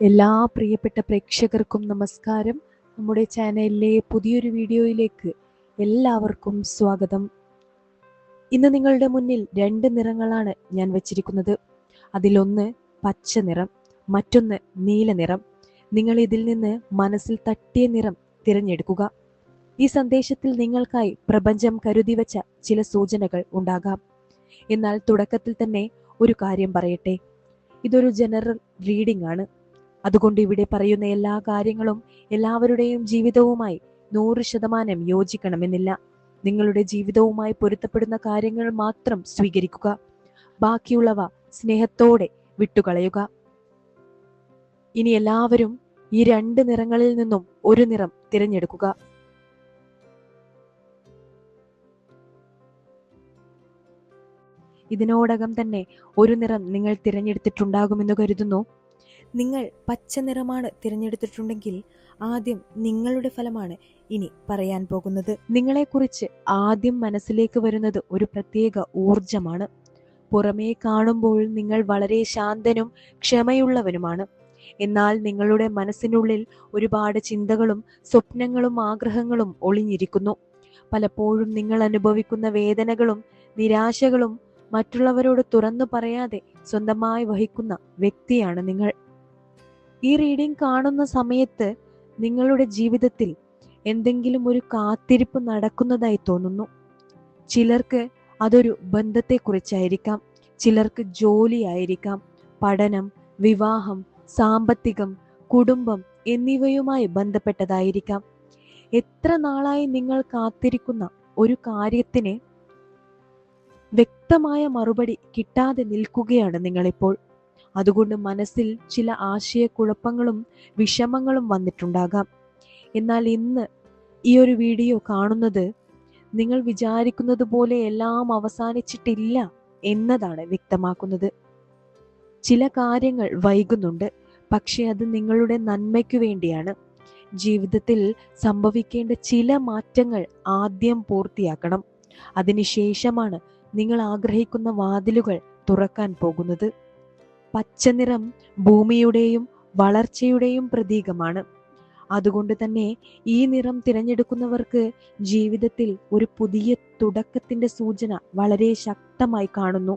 എല്ലാ പ്രിയപ്പെട്ട പ്രേക്ഷകർക്കും നമസ്കാരം. നമ്മുടെ ചാനലിലെ പുതിയൊരു വീഡിയോയിലേക്ക് എല്ലാവർക്കും സ്വാഗതം. ഇന്ന് നിങ്ങളുടെ മുന്നിൽ 2 നിറങ്ങളാണ് ഞാൻ വച്ചിരിക്കുന്നത്. അതിലൊന്ന് പച്ച നിറം, മറ്റൊന്ന് നീല നിറം. നിങ്ങൾ ഇതിൽ നിന്ന് മനസ്സിൽ തട്ടിയ നിറം തിരഞ്ഞെടുക്കുക. ഈ സന്ദേശത്തിൽ നിങ്ങൾക്കായി പ്രപഞ്ചം കരുതി വച്ച ചില സൂചനകൾ ഉണ്ടാകാം. എന്നാൽ തുടക്കത്തിൽ തന്നെ ഒരു കാര്യം പറയട്ടെ, ഇതൊരു ജനറൽ റീഡിംഗ് ആണ്. അതുകൊണ്ട് ഇവിടെ പറയുന്ന എല്ലാ കാര്യങ്ങളും എല്ലാവരുടെയും ജീവിതവുമായി 100% യോജിക്കണമെന്നില്ല. നിങ്ങളുടെ ജീവിതവുമായി പൊരുത്തപ്പെടുന്ന കാര്യങ്ങൾ മാത്രം സ്വീകരിക്കുക. ബാക്കിയുള്ളവ സ്നേഹത്തോടെ വിട്ടുകളയുക. ഇനി എല്ലാവരും ഈ 2 നിറങ്ങളിൽ നിന്നും ഒരു നിറം തിരഞ്ഞെടുക്കുക. ഇതിനോടകം തന്നെ ഒരു നിറം നിങ്ങൾ തിരഞ്ഞെടുത്തിട്ടുണ്ടാകുമെന്ന് കരുതുന്നു. നിങ്ങൾ പച്ച നിറമാണ് തിരഞ്ഞെടുത്തിട്ടുണ്ടെങ്കിൽ ആദ്യം നിങ്ങളുടെ ഫലമാണ് ഇനി പറയാൻ പോകുന്നത്. നിങ്ങളെക്കുറിച്ച് ആദ്യം മനസ്സിലേക്ക് വരുന്നത് ഒരു പ്രത്യേക ഊർജമാണ്. പുറമേ കാണുമ്പോൾ നിങ്ങൾ വളരെ ശാന്തനും ക്ഷമയുള്ളവനുമാണ്. എന്നാൽ നിങ്ങളുടെ മനസ്സിനുള്ളിൽ ഒരുപാട് ചിന്തകളും സ്വപ്നങ്ങളും ആഗ്രഹങ്ങളും ഒളിഞ്ഞിരിക്കുന്നു. പലപ്പോഴും നിങ്ങൾ അനുഭവിക്കുന്ന വേദനകളും നിരാശകളും മറ്റുള്ളവരോട് തുറന്നു പറയാതെ സ്വന്തമായി വഹിക്കുന്ന വ്യക്തിയാണ് നിങ്ങൾ. ഈ റീഡിംഗ് കാണുന്ന സമയത്ത് നിങ്ങളുടെ ജീവിതത്തിൽ എന്തെങ്കിലും ഒരു കാത്തിരിപ്പ് നടക്കുന്നതായി തോന്നുന്നു. ചിലർക്ക് അതൊരു ബന്ധത്തെക്കുറിച്ചായിരിക്കാം, ചിലർക്ക് ജോലിയായിരിക്കാം, പഠനം, വിവാഹം, സാമ്പത്തികം, കുടുംബം എന്നിവയുമായി ബന്ധപ്പെട്ടതായിരിക്കാം. എത്ര നാളായി നിങ്ങൾ കാത്തിരിക്കുന്ന ഒരു കാര്യത്തിന് വ്യക്തമായ മറുപടി കിട്ടാതെ നിൽക്കുകയാണ് നിങ്ങളിപ്പോൾ. അതുകൊണ്ട് മനസ്സിൽ ചില ആശയക്കുഴപ്പങ്ങളും വിഷമങ്ങളും വന്നിട്ടുണ്ടാകാം. എന്നാൽ ഇന്ന് ഈ ഒരു വീഡിയോ കാണുന്നത് നിങ്ങൾ വിചാരിക്കുന്നത് പോലെ എല്ലാം അവസാനിച്ചിട്ടില്ല എന്നതാണ് വ്യക്തമാക്കുന്നത്. ചില കാര്യങ്ങൾ വൈകുന്നുണ്ട്, പക്ഷെ അത് നിങ്ങളുടെ നന്മയ്ക്കു വേണ്ടിയാണ്. ജീവിതത്തിൽ സംഭവിക്കേണ്ട ചില മാറ്റങ്ങൾ ആദ്യം പൂർത്തിയാക്കണം. അതിനുശേഷമാണ് നിങ്ങൾ ആഗ്രഹിക്കുന്ന വാതിലുകൾ തുറക്കാൻ പോകുന്നത്. പച്ചനിറം ഭൂമിയുടെയും വളർച്ചയുടെയും പ്രതീകമാണ്. അതുകൊണ്ട് തന്നെ ഈ നിറം തിരഞ്ഞെടുക്കുന്നവർക്ക് ജീവിതത്തിൽ ഒരു പുതിയ തുടക്കത്തിന്റെ സൂചന വളരെ ശക്തമായി കാണുന്നു.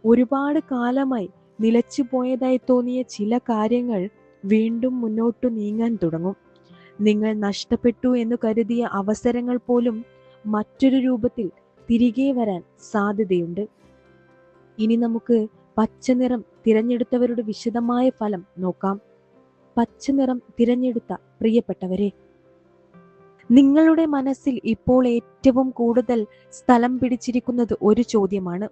ഒരുപാട് കാലമായി നിലച്ചു പോയതായി തോന്നിയ ചില കാര്യങ്ങൾ വീണ്ടും മുന്നോട്ടു നീങ്ങാൻ തുടങ്ങും. നിങ്ങൾ നഷ്ടപ്പെട്ടു എന്ന് കരുതിയ അവസരങ്ങൾ പോലും മറ്റൊരു രൂപത്തിൽ തിരികെ വരാൻ സാധ്യതയുണ്ട്. ഇനി നമുക്ക് പച്ചനിറം തിരഞ്ഞെടുത്തവരുടെ വിശദമായ ഫലം നോക്കാം. പച്ചനിറം തിരഞ്ഞെടുത്ത പ്രിയപ്പെട്ടവരെ, നിങ്ങളുടെ മനസ്സിൽ ഇപ്പോൾ ഏറ്റവും കൂടുതൽ സ്ഥലം പിടിച്ചിരിക്കുന്നത് ഒരു ചോദ്യമാണ്.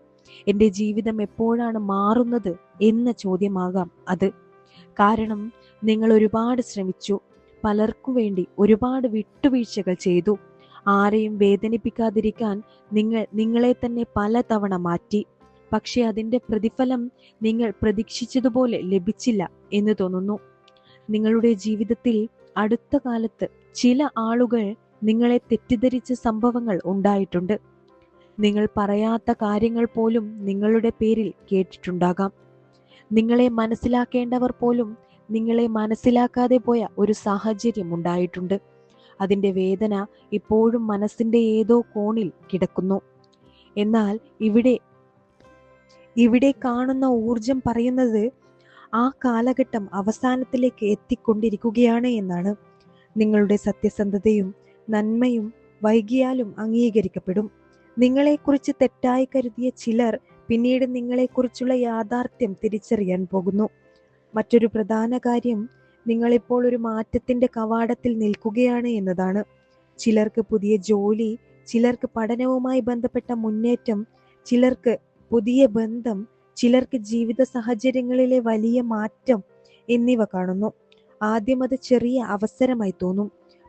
എൻ്റെ ജീവിതം എപ്പോഴാണ് മാറുന്നത് എന്ന ചോദ്യമാകാം അത്. കാരണം നിങ്ങൾ ഒരുപാട് ശ്രമിച്ചു, പലർക്കു വേണ്ടി ഒരുപാട് വിട്ടുവീഴ്ചകൾ ചെയ്തു. ആരെയും വേദനിപ്പിക്കാതിരിക്കാൻ നിങ്ങൾ നിങ്ങളെ തന്നെ പലതവണ മാറ്റി. പക്ഷെ അതിൻ്റെ പ്രതിഫലം നിങ്ങൾ പ്രതീക്ഷിച്ചതുപോലെ ലഭിച്ചില്ല എന്ന് തോന്നുന്നു. നിങ്ങളുടെ ജീവിതത്തിൽ അടുത്ത കാലത്ത് ചില ആളുകൾ നിങ്ങളെ തെറ്റിദ്ധരിച്ച സംഭവങ്ങൾ ഉണ്ടായിട്ടുണ്ട്. നിങ്ങൾ പറയാത്ത കാര്യങ്ങൾ പോലും നിങ്ങളുടെ പേരിൽ കേട്ടിട്ടുണ്ടാകാം. നിങ്ങളെ മനസ്സിലാക്കേണ്ടവർ പോലും നിങ്ങളെ മനസ്സിലാക്കാതെ പോയ ഒരു സാഹചര്യം ഉണ്ടായിട്ടുണ്ട്. അതിൻ്റെ വേദന ഇപ്പോഴും മനസ്സിൻ്റെ ഏതോ കോണിൽ കിടക്കുന്നു. എന്നാൽ ഇവിടെ കാണുന്ന ഊർജം പറയുന്നത് ആ കാലഘട്ടം അവസാനത്തിലേക്ക് എത്തിക്കൊണ്ടിരിക്കുകയാണ് എന്നാണ്. നിങ്ങളുടെ സത്യസന്ധതയും നന്മയും വൈകിയാലും അംഗീകരിക്കപ്പെടും. നിങ്ങളെക്കുറിച്ച് തെറ്റായി കരുതിയ ചിലർ പിന്നീട് നിങ്ങളെക്കുറിച്ചുള്ള യാഥാർത്ഥ്യം തിരിച്ചറിയാൻ പോകുന്നു. മറ്റൊരു പ്രധാന കാര്യം, നിങ്ങളിപ്പോൾ ഒരു മാറ്റത്തിന്റെ കവാടത്തിൽ നിൽക്കുകയാണ് എന്നതാണ്. ചിലർക്ക് പുതിയ ജോലി, ചിലർക്ക് പഠനവുമായി ബന്ധപ്പെട്ട മുന്നേറ്റം, ചിലർക്ക് പുതിയ ബന്ധം, ചിലർക്ക് ജീവിത സാഹചര്യങ്ങളിലെ വലിയ മാറ്റം എന്നിവ കാണുന്നു. ആദ്യം അത് ചെറിയ അവസരമായി തോന്നും,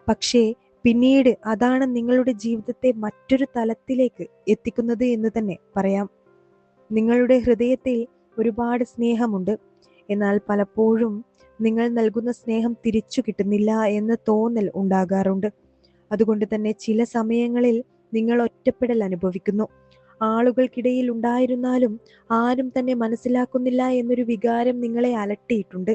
പക്ഷേ പിന്നീട് അതാണ് നിങ്ങളുടെ ജീവിതത്തെ മറ്റൊരു തലത്തിലേക്ക് എത്തിക്കുന്നത് എന്ന് തന്നെ പറയാം. നിങ്ങളുടെ ഹൃദയത്തിൽ ഒരുപാട് സ്നേഹമുണ്ട്, എന്നാൽ പലപ്പോഴും നിങ്ങൾ നൽകുന്ന സ്നേഹം തിരിച്ചു കിട്ടുന്നില്ല എന്ന തോന്നൽ ഉണ്ടാകാറുണ്ട്. അതുകൊണ്ട് തന്നെ ചില സമയങ്ങളിൽ നിങ്ങൾ ഒറ്റപ്പെടൽ അനുഭവിക്കുന്നു. ആളുകൾക്കിടയിൽ ഉണ്ടായിരുന്നാലും ആരും തന്നെ മനസ്സിലാക്കുന്നില്ല എന്നൊരു വികാരം നിങ്ങളെ അലട്ടിയിട്ടുണ്ട്.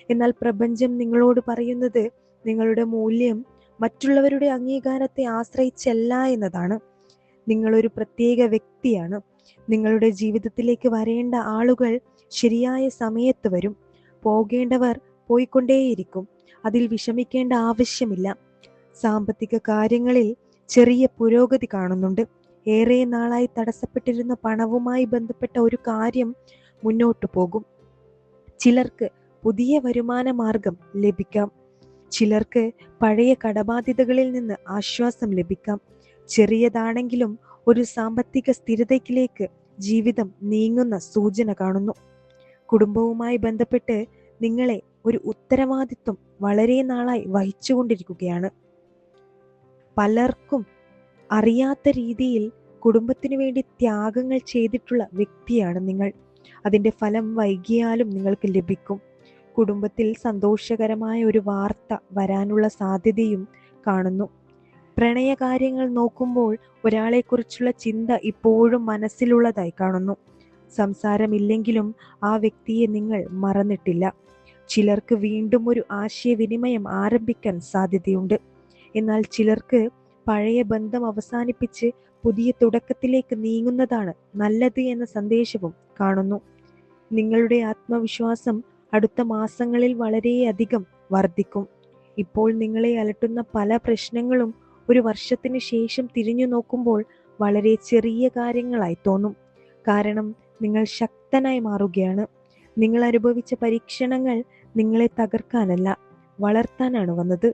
എന്നാൽ പ്രപഞ്ചം നിങ്ങളോട് പറയുന്നത് നിങ്ങളുടെ മൂല്യം മറ്റുള്ളവരുടെ അംഗീകാരത്തെ ആശ്രയിച്ചല്ല എന്നതാണ്. നിങ്ങളൊരു പ്രത്യേക വ്യക്തിയാണ്. നിങ്ങളുടെ ജീവിതത്തിലേക്ക് വരേണ്ട ആളുകൾ ശരിയായ സമയത്ത് വരും. പോകേണ്ടവർ പോയിക്കൊണ്ടേയിരിക്കും. അതിൽ വിഷമിക്കേണ്ട ആവശ്യമില്ല. സാമ്പത്തിക കാര്യങ്ങളിൽ ചെറിയ പുരോഗതി കാണുന്നുണ്ട്. ഏറെ നാളായി തടസ്സപ്പെട്ടിരുന്ന പണവുമായി ബന്ധപ്പെട്ട ഒരു കാര്യം മുന്നോട്ടു പോകും. ചിലർക്ക് പുതിയ വരുമാന മാർഗം ലഭിക്കാം. ചിലർക്ക് പഴയ കടബാധ്യതകളിൽ നിന്ന് ആശ്വാസം ലഭിക്കാം. ചെറിയതാണെങ്കിലും ഒരു സാമ്പത്തിക സ്ഥിരതയിലേക്ക് ജീവിതം നീങ്ങുന്ന സൂചന കാണുന്നു. കുടുംബവുമായി ബന്ധപ്പെട്ട് നിങ്ങളെ ഒരു ഉത്തരവാദിത്വം വളരെ നാളായി വഹിച്ചുകൊണ്ടിരിക്കുകയാണ്. പലർക്കും അറിയാത്ത രീതിയിൽ കുടുംബത്തിനു വേണ്ടി ത്യാഗങ്ങൾ ചെയ്തിട്ടുള്ള വ്യക്തിയാണ് നിങ്ങൾ. അതിൻ്റെ ഫലം വൈകിയാലും നിങ്ങൾക്ക് ലഭിക്കും. കുടുംബത്തിൽ സന്തോഷകരമായ ഒരു വാർത്ത വരാനുള്ള സാധ്യതയും കാണുന്നു. പ്രണയകാര്യങ്ങൾ നോക്കുമ്പോൾ ഒരാളെക്കുറിച്ചുള്ള ചിന്ത ഇപ്പോഴും മനസ്സിലുള്ളതായി കാണുന്നു. സംസാരമില്ലെങ്കിലും ആ വ്യക്തിയെ നിങ്ങൾ മറന്നിട്ടില്ല. ചിലർക്ക് വീണ്ടും ഒരു ആശയവിനിമയം ആരംഭിക്കാൻ സാധ്യതയുണ്ട്. എന്നാൽ ചിലർക്ക് പഴയ ബന്ധം അവസാനിപ്പിച്ച് പുതിയ തുടക്കത്തിലേക്ക് നീങ്ങുന്നതാണ് നല്ലത് എന്ന സന്ദേശവും കാണുന്നു. നിങ്ങളുടെ ആത്മവിശ്വാസം അടുത്ത മാസങ്ങളിൽ വളരെയധികം വർദ്ധിക്കും. ഇപ്പോൾ നിങ്ങളെ അലട്ടുന്ന പല പ്രശ്നങ്ങളും ഒരു വർഷത്തിന് ശേഷം തിരിഞ്ഞു നോക്കുമ്പോൾ വളരെ ചെറിയ കാര്യങ്ങളായി തോന്നും. കാരണം നിങ്ങൾ ശക്തനായി മാറുകയാണ്. നിങ്ങൾ അനുഭവിച്ച പരീക്ഷണങ്ങൾ നിങ്ങളെ തകർക്കാനല്ല, വളർത്താനാണ് വന്നത്.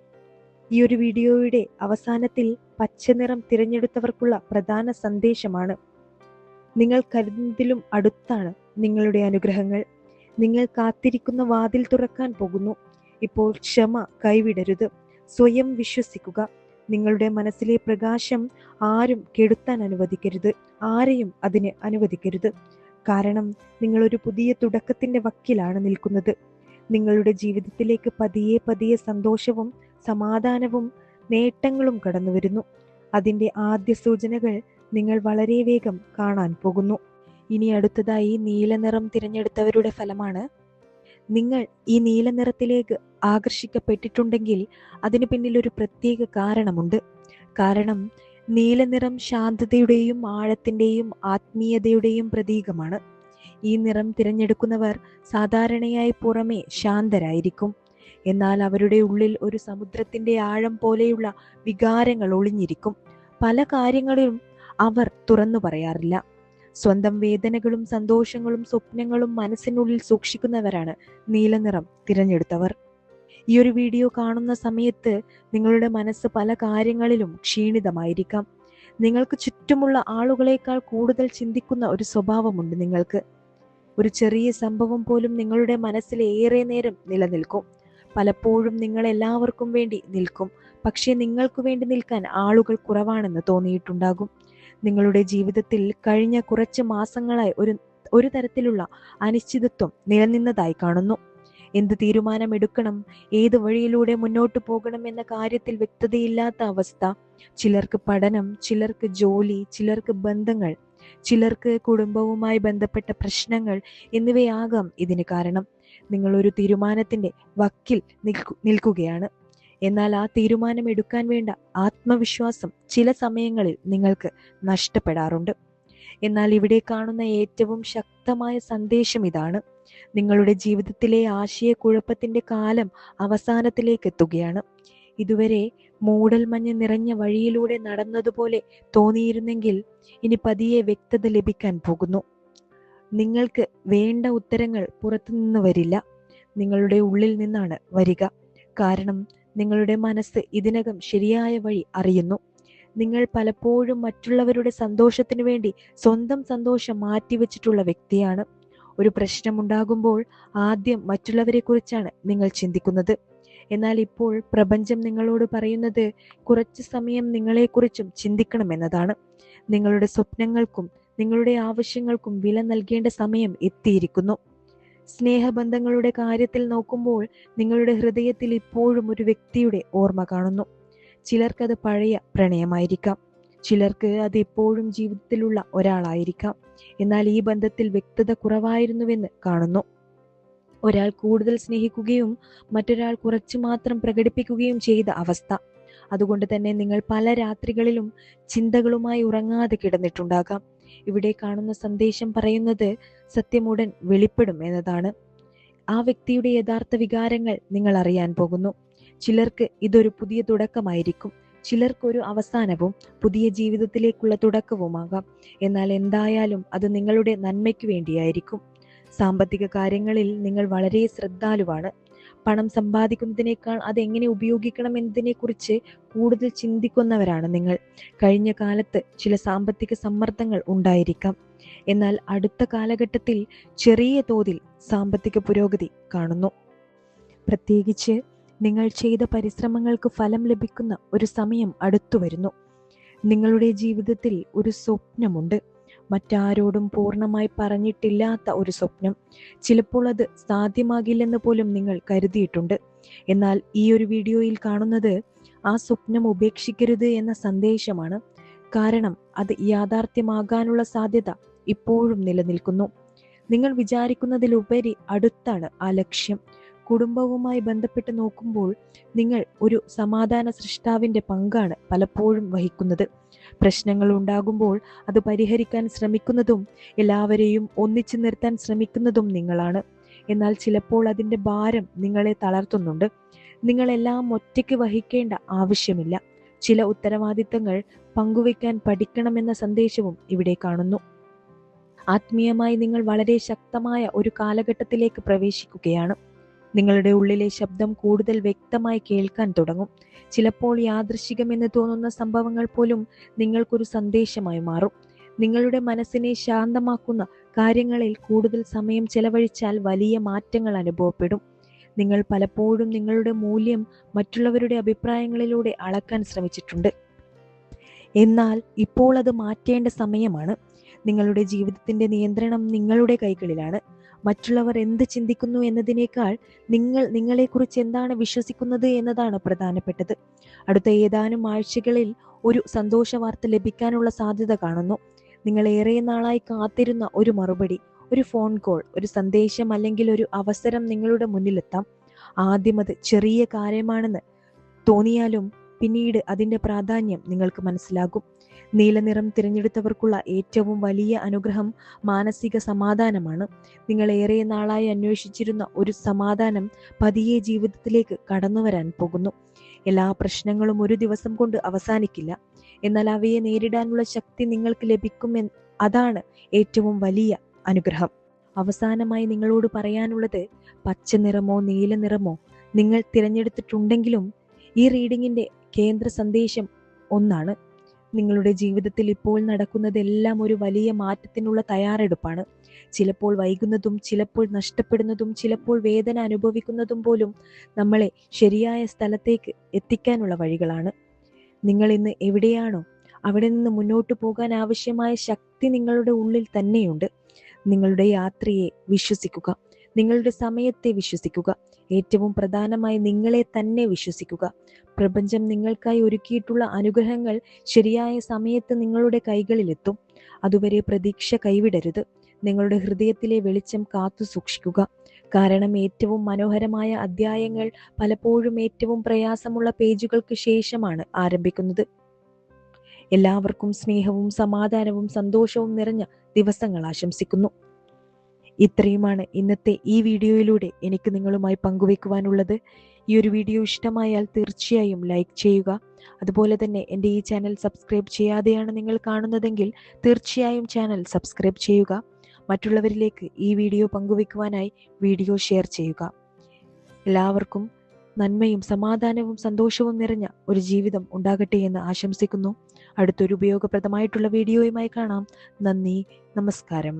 ഈ ഒരു വീഡിയോയുടെ അവസാനത്തിൽ പച്ചനിറം തിരഞ്ഞെടുത്തവർക്കുള്ള പ്രധാന സന്ദേശമാണ്: നിങ്ങൾ കരുതുന്നതിലും അടുത്താണ് നിങ്ങളുടെ അനുഗ്രഹങ്ങൾ. നിങ്ങൾ കാത്തിരിക്കുന്ന വാതിൽ തുറക്കാൻ പോകുന്നു. ഇപ്പോൾ ക്ഷമ കൈവിടരുത്. സ്വയം വിശ്വസിക്കുക. നിങ്ങളുടെ മനസ്സിലെ പ്രകാശം ആരും കെടുത്താൻ അനുവദിക്കരുത്. ആരെയും അതിന് അനുവദിക്കരുത്. കാരണം നിങ്ങളൊരു പുതിയ തുടക്കത്തിന്റെ വക്കിലാണ് നിൽക്കുന്നത്. നിങ്ങളുടെ ജീവിതത്തിലേക്ക് പതിയെ പതിയെ സന്തോഷവും സമാധാനവും നേട്ടങ്ങളും കടന്നു വരുന്നു. അതിൻ്റെ ആദ്യ സൂചനകൾ നിങ്ങൾ വളരെ വേഗം കാണാൻ പോകുന്നു. ഇനി അടുത്തതായി നീല നിറം തിരഞ്ഞെടുത്തവരുടെ ഫലമാണ്. നിങ്ങൾ ഈ നീല നിറത്തിലേക്ക് ആകർഷിക്കപ്പെട്ടിട്ടുണ്ടെങ്കിൽ അതിന് പിന്നിൽ ഒരു പ്രത്യേക കാരണമുണ്ട്. കാരണം നീല നിറം ശാന്തതയുടെയും ആഴത്തിൻ്റെയും ആത്മീയതയുടെയും പ്രതീകമാണ്. ഈ നിറം തിരഞ്ഞെടുക്കുന്നവർ സാധാരണയായി പുറമെ ശാന്തരായിരിക്കും. എന്നാൽ അവരുടെ ഉള്ളിൽ ഒരു സമുദ്രത്തിന്റെ ആഴം പോലെയുള്ള വികാരങ്ങൾ ഒളിഞ്ഞിരിക്കും. പല കാര്യങ്ങളിലും അവർ തുറന്നു പറയാറില്ല. സ്വന്തം വേദനകളും സന്തോഷങ്ങളും സ്വപ്നങ്ങളും മനസ്സിനുള്ളിൽ സൂക്ഷിക്കുന്നവരാണ് നീല നിറം തിരഞ്ഞെടുത്തവർ. ഈ ഒരു വീഡിയോ കാണുന്ന സമയത്ത് നിങ്ങളുടെ മനസ്സ് പല കാര്യങ്ങളിലും ക്ഷീണിതമായിരിക്കാം. നിങ്ങൾക്ക് ചുറ്റുമുള്ള ആളുകളെക്കാൾ കൂടുതൽ ചിന്തിക്കുന്ന ഒരു സ്വഭാവമുണ്ട് നിങ്ങൾക്ക്. ഒരു ചെറിയ സംഭവം പോലും നിങ്ങളുടെ മനസ്സിൽ ഏറെ നേരം നിലനിൽക്കും. പലപ്പോഴും നിങ്ങൾ എല്ലാവർക്കും വേണ്ടി നിൽക്കും. പക്ഷേ നിങ്ങൾക്ക് വേണ്ടി നിൽക്കാൻ ആളുകൾ കുറവാണെന്ന് തോന്നിയിട്ടുണ്ടാകും. നിങ്ങളുടെ ജീവിതത്തിൽ കഴിഞ്ഞ കുറച്ച് മാസങ്ങളായി ഒരു തരത്തിലുള്ള അനിശ്ചിതത്വം നിലനിന്നതായി കാണുന്നു. എന്ത് തീരുമാനമെടുക്കണം, ഏത് വഴിയിലൂടെ മുന്നോട്ട് പോകണം എന്ന കാര്യത്തിൽ വ്യക്തതയില്ലാത്ത അവസ്ഥ. ചിലർക്ക് പഠനം, ചിലർക്ക് ജോലി, ചിലർക്ക് ബന്ധങ്ങൾ, ചിലർക്ക് കുടുംബവുമായി ബന്ധപ്പെട്ട പ്രശ്നങ്ങൾ എന്നിവയാകാം ഇതിന് കാരണം. നിങ്ങൾ ഒരു തീരുമാനത്തിന്റെ വക്കിൽ നിൽക്കുകയാണ്. എന്നാൽ ആ തീരുമാനം എടുക്കാൻ വേണ്ട ആത്മവിശ്വാസം ചില സമയങ്ങളിൽ നിങ്ങൾക്ക് നഷ്ടപ്പെടാറുണ്ട്. എന്നാൽ ഇവിടെ കാണുന്ന ഏറ്റവും ശക്തമായ സന്ദേശം ഇതാണ്: നിങ്ങളുടെ ജീവിതത്തിലെ ആശയക്കുഴപ്പത്തിന്റെ കാലം അവസാനത്തിലേക്ക് എത്തുകയാണ്. ഇതുവരെ മൂടൽമഞ്ഞ് നിറഞ്ഞ വഴിയിലൂടെ നടന്നതുപോലെ തോന്നിയിരുന്നെങ്കിൽ ഇനി പതിയെ വ്യക്തത ലഭിക്കാൻ പോകുന്നു. നിങ്ങൾക്ക് വേണ്ട ഉത്തരങ്ങൾ പുറത്തുനിന്ന് വരില്ല, നിങ്ങളുടെ ഉള്ളിൽ നിന്നാണ് വരിക. കാരണം നിങ്ങളുടെ മനസ്സ് ഇതിനകം ശരിയായ വഴി അറിയുന്നു. നിങ്ങൾ പലപ്പോഴും മറ്റുള്ളവരുടെ സന്തോഷത്തിനു വേണ്ടി സ്വന്തം സന്തോഷം മാറ്റിവെച്ചിട്ടുള്ള വ്യക്തിയാണ്. ഒരു പ്രശ്നമുണ്ടാകുമ്പോൾ ആദ്യം മറ്റുള്ളവരെ കുറിച്ചാണ് നിങ്ങൾ ചിന്തിക്കുന്നത്. എന്നാൽ ഇപ്പോൾ പ്രപഞ്ചം നിങ്ങളോട് പറയുന്നത് കുറച്ച് സമയം നിങ്ങളെക്കുറിച്ചും ചിന്തിക്കണമെന്നതാണ്. നിങ്ങളുടെ സ്വപ്നങ്ങൾക്കും നിങ്ങളുടെ ആവശ്യങ്ങൾക്കും വില നൽകേണ്ട സമയം എത്തിയിരിക്കുന്നു. സ്നേഹബന്ധങ്ങളുടെ കാര്യത്തിൽ നോക്കുമ്പോൾ നിങ്ങളുടെ ഹൃദയത്തിൽ ഇപ്പോഴും ഒരു വ്യക്തിയുടെ ഓർമ്മ കാണുന്നു. ചിലർക്കത് പഴയ പ്രണയമായിരിക്കാം, ചിലർക്ക് അത് ഇപ്പോഴും ജീവിതത്തിലുള്ള ഒരാളായിരിക്കാം. എന്നാൽ ഈ ബന്ധത്തിൽ വ്യക്തത കുറവായിരുന്നുവെന്ന് കാണുന്നു. ഒരാൾ കൂടുതൽ സ്നേഹിക്കുകയും മറ്റൊരാൾ കുറച്ചു മാത്രം പ്രകടിപ്പിക്കുകയും ചെയ്ത അവസ്ഥ. അതുകൊണ്ട് തന്നെ നിങ്ങൾ പല രാത്രികളിലും ചിന്തകളുമായി ഉറങ്ങാതെ കിടന്നിട്ടുണ്ടാകാം. ഇവിടെ കാണുന്ന സന്ദേശം പറയുന്നത് സത്യമുടൻ വെളിപ്പെടും എന്നതാണ്. ആ വ്യക്തിയുടെ യഥാർത്ഥ വികാരങ്ങൾ നിങ്ങൾ അറിയാൻ പോകുന്നു. ചിലർക്ക് ഇതൊരു പുതിയ തുടക്കമായിരിക്കും, ചിലർക്കൊരു അവസാനവും പുതിയ ജീവിതത്തിലേക്കുള്ള തുടക്കവുമാകാം. എന്നാൽ എന്തായാലും അത് നിങ്ങളുടെ നന്മയ്ക്ക് വേണ്ടിയായിരിക്കും. സാമ്പത്തിക കാര്യങ്ങളിൽ നിങ്ങൾ വളരെ ശ്രദ്ധാലുവാണ്. പണം സമ്പാദിക്കുന്നതിനേക്കാൾ അതെങ്ങനെ ഉപയോഗിക്കണം എന്നതിനെക്കുറിച്ച് കൂടുതൽ ചിന്തിക്കുന്നവരാണ് നിങ്ങൾ. കഴിഞ്ഞ കാലത്ത് ചില സാമ്പത്തിക സമ്മർദ്ദങ്ങൾ ഉണ്ടായിരിക്കാം. എന്നാൽ അടുത്ത കാലഘട്ടത്തിൽ ചെറിയ തോതിൽ സാമ്പത്തിക പുരോഗതി കാണുന്നു. പ്രത്യേകിച്ച് നിങ്ങൾ ചെയ്ത പരിശ്രമങ്ങൾക്ക് ഫലം ലഭിക്കുന്ന ഒരു സമയം അടുത്തു വരുന്നു. നിങ്ങളുടെ ജീവിതത്തിൽ ഒരു സ്വപ്നമുണ്ട്, മറ്റാരോടും പൂർണ്ണമായി പറഞ്ഞിട്ടില്ലാത്ത ഒരു സ്വപ്നം. ചിലപ്പോൾ അത് സാധ്യമാകില്ലെന്ന് പോലും നിങ്ങൾ കരുതിയിട്ടുണ്ട്. എന്നാൽ ഈ ഒരു വീഡിയോയിൽ കാണുന്നത് ആ സ്വപ്നം ഉപേക്ഷിക്കരുത് എന്ന സന്ദേശമാണ്. കാരണം അത് യാഥാർത്ഥ്യമാകാനുള്ള സാധ്യത ഇപ്പോഴും നിലനിൽക്കുന്നു. നിങ്ങൾ വിചാരിക്കുന്നതിലുപരി അടുത്താണ് ആ ലക്ഷ്യം. കുടുംബവുമായി ബന്ധപ്പെട്ട് നോക്കുമ്പോൾ നിങ്ങൾ ഒരു സമാധാന സൃഷ്ടാവിൻ്റെ പങ്കാണ് പലപ്പോഴും വഹിക്കുന്നത്. പ്രശ്നങ്ങൾ ഉണ്ടാകുമ്പോൾ അത് പരിഹരിക്കാൻ ശ്രമിക്കുന്നതും എല്ലാവരെയും ഒന്നിച്ചു നിർത്താൻ ശ്രമിക്കുന്നതും നിങ്ങളാണ്. എന്നാൽ ചിലപ്പോൾ അതിൻ്റെ ഭാരം നിങ്ങളെ തളർത്തുന്നുണ്ട്. നിങ്ങളെല്ലാം ഒറ്റയ്ക്ക് വഹിക്കേണ്ട ആവശ്യമില്ല. ചില ഉത്തരവാദിത്തങ്ങൾ പങ്കുവയ്ക്കാൻ പഠിക്കണമെന്ന സന്ദേശവും ഇവിടെ കാണുന്നു. ആത്മീയമായി നിങ്ങൾ വളരെ ശക്തമായ ഒരു കാലഘട്ടത്തിലേക്ക് പ്രവേശിക്കുകയാണ്. നിങ്ങളുടെ ഉള്ളിലെ ശബ്ദം കൂടുതൽ വ്യക്തമായി കേൾക്കാൻ തുടങ്ങും. ചിലപ്പോൾ യാദൃശ്ചികമെന്ന് തോന്നുന്ന സംഭവങ്ങൾ പോലും നിങ്ങൾക്കൊരു സന്ദേശമായി മാറും. നിങ്ങളുടെ മനസ്സിനെ ശാന്തമാക്കുന്ന കാര്യങ്ങളിൽ കൂടുതൽ സമയം ചെലവഴിച്ചാൽ വലിയ മാറ്റങ്ങൾ അനുഭവപ്പെടും. നിങ്ങൾ പലപ്പോഴും നിങ്ങളുടെ മൂല്യം മറ്റുള്ളവരുടെ അഭിപ്രായങ്ങളിലൂടെ അളക്കാൻ ശ്രമിച്ചിട്ടുണ്ട്. എന്നാൽ ഇപ്പോൾ അത് മാറ്റേണ്ട സമയമാണ്. നിങ്ങളുടെ ജീവിതത്തിന്റെ നിയന്ത്രണം നിങ്ങളുടെ കൈകളിലാണ്. മറ്റുള്ളവർ എന്ത് ചിന്തിക്കുന്നു എന്നതിനേക്കാൾ നിങ്ങൾ നിങ്ങളെക്കുറിച്ച് എന്താണ് വിശ്വസിക്കുന്നത് എന്നതാണ് പ്രധാനപ്പെട്ടത്. അടുത്ത ഏതാനും ആഴ്ചകളിൽ ഒരു സന്തോഷ വാർത്ത ലഭിക്കാനുള്ള സാധ്യത കാണുന്നു. നിങ്ങൾ ഏറെ നാളായി കാത്തിരുന്ന ഒരു മറുപടി, ഒരു ഫോൺ കോൾ, ഒരു സന്ദേശം അല്ലെങ്കിൽ ഒരു അവസരം നിങ്ങളുടെ മുന്നിലെത്താം. ആദ്യം അത് ചെറിയ കാര്യമാണെന്ന് തോന്നിയാലും പിന്നീട് അതിൻ്റെ പ്രാധാന്യം നിങ്ങൾക്ക് മനസ്സിലാകും. നീലനിറം തിരഞ്ഞെടുത്തവർക്കുള്ള ഏറ്റവും വലിയ അനുഗ്രഹം മാനസിക സമാധാനമാണ്. നിങ്ങൾ ഏറെ നാളായി അന്വേഷിച്ചിരുന്ന ഒരു സമാധാനം പതിയെ ജീവിതത്തിലേക്ക് കടന്നു വരാൻ പോകുന്നു. എല്ലാ പ്രശ്നങ്ങളും ഒരു ദിവസം കൊണ്ട് അവസാനിക്കില്ല. എന്നാൽ അവയെ നേരിടാനുള്ള ശക്തി നിങ്ങൾക്ക് ലഭിക്കും. അതാണ് ഏറ്റവും വലിയ അനുഗ്രഹം. അവസാനമായി നിങ്ങളോട് പറയാനുള്ളത്, പച്ച നിറമോ നീല നിറമോ നിങ്ങൾ തിരഞ്ഞെടുത്തിട്ടുണ്ടെങ്കിലും ഈ റീഡിങ്ങിന്റെ കേന്ദ്ര സന്ദേശം ഒന്നാണ്. നിങ്ങളുടെ ജീവിതത്തിൽ ഇപ്പോൾ നടക്കുന്നതെല്ലാം ഒരു വലിയ മാറ്റത്തിനുള്ള തയ്യാറെടുപ്പാണ്. ചിലപ്പോൾ വൈകുന്നതും ചിലപ്പോൾ നഷ്ടപ്പെടുന്നതും ചിലപ്പോൾ വേദന അനുഭവിക്കുന്നതും പോലും നമ്മളെ ശരിയായ സ്ഥലത്തേക്ക് എത്തിക്കാനുള്ള വഴികളാണ്. നിങ്ങൾ ഇന്ന് എവിടെയാണോ അവിടെ നിന്ന് മുന്നോട്ട് പോകാൻ ആവശ്യമായ ശക്തി നിങ്ങളുടെ ഉള്ളിൽ തന്നെയുണ്ട്. നിങ്ങളുടെ യാത്രയെ വിശ്വസിക്കുക, നിങ്ങളുടെ സമയത്തെ വിശ്വസിക്കുക, ഏറ്റവും പ്രധാനമായി നിങ്ങളെ തന്നെ വിശ്വസിക്കുക. പ്രപഞ്ചം നിങ്ങൾക്കായി ഒരുക്കിയിട്ടുള്ള അനുഗ്രഹങ്ങൾ ശരിയായ സമയത്ത് നിങ്ങളുടെ കൈകളിലെത്തും. അതുവരെ പ്രതീക്ഷ കൈവിടരുത്. നിങ്ങളുടെ ഹൃദയത്തിലെ വെളിച്ചം കാത്തു സൂക്ഷിക്കുക. കാരണം ഏറ്റവും മനോഹരമായ അധ്യായങ്ങൾ പലപ്പോഴും ഏറ്റവും പ്രയാസമുള്ള പേജുകൾക്ക് ശേഷമാണ് ആരംഭിക്കുന്നത്. എല്ലാവർക്കും സ്നേഹവും സമാധാനവും സന്തോഷവും നിറഞ്ഞ ദിവസങ്ങൾ ആശംസിക്കുന്നു. ഇത്രയുമാണ് ഇന്നത്തെ ഈ വീഡിയോയിലൂടെ എനിക്ക് നിങ്ങളുമായി പങ്കുവെക്കുവാനുള്ളത്. ഈ ഒരു വീഡിയോ ഇഷ്ടമായാൽ തീർച്ചയായും ലൈക്ക് ചെയ്യുക. അതുപോലെ തന്നെ എൻ്റെ ഈ ചാനൽ സബ്സ്ക്രൈബ് ചെയ്യാതെയാണ് നിങ്ങൾ കാണുന്നതെങ്കിൽ തീർച്ചയായും ചാനൽ സബ്സ്ക്രൈബ് ചെയ്യുക. മറ്റുള്ളവരിലേക്ക് ഈ വീഡിയോ പങ്കുവെക്കുവാനായി വീഡിയോ ഷെയർ ചെയ്യുക. എല്ലാവർക്കും നന്മയും സമാധാനവും സന്തോഷവും നിറഞ്ഞ ഒരു ജീവിതം ഉണ്ടാകട്ടെ എന്ന് ആശംസിക്കുന്നു. അടുത്തൊരു ഉപയോഗപ്രദമായിട്ടുള്ള വീഡിയോയുമായി കാണാം. നന്ദി, നമസ്കാരം.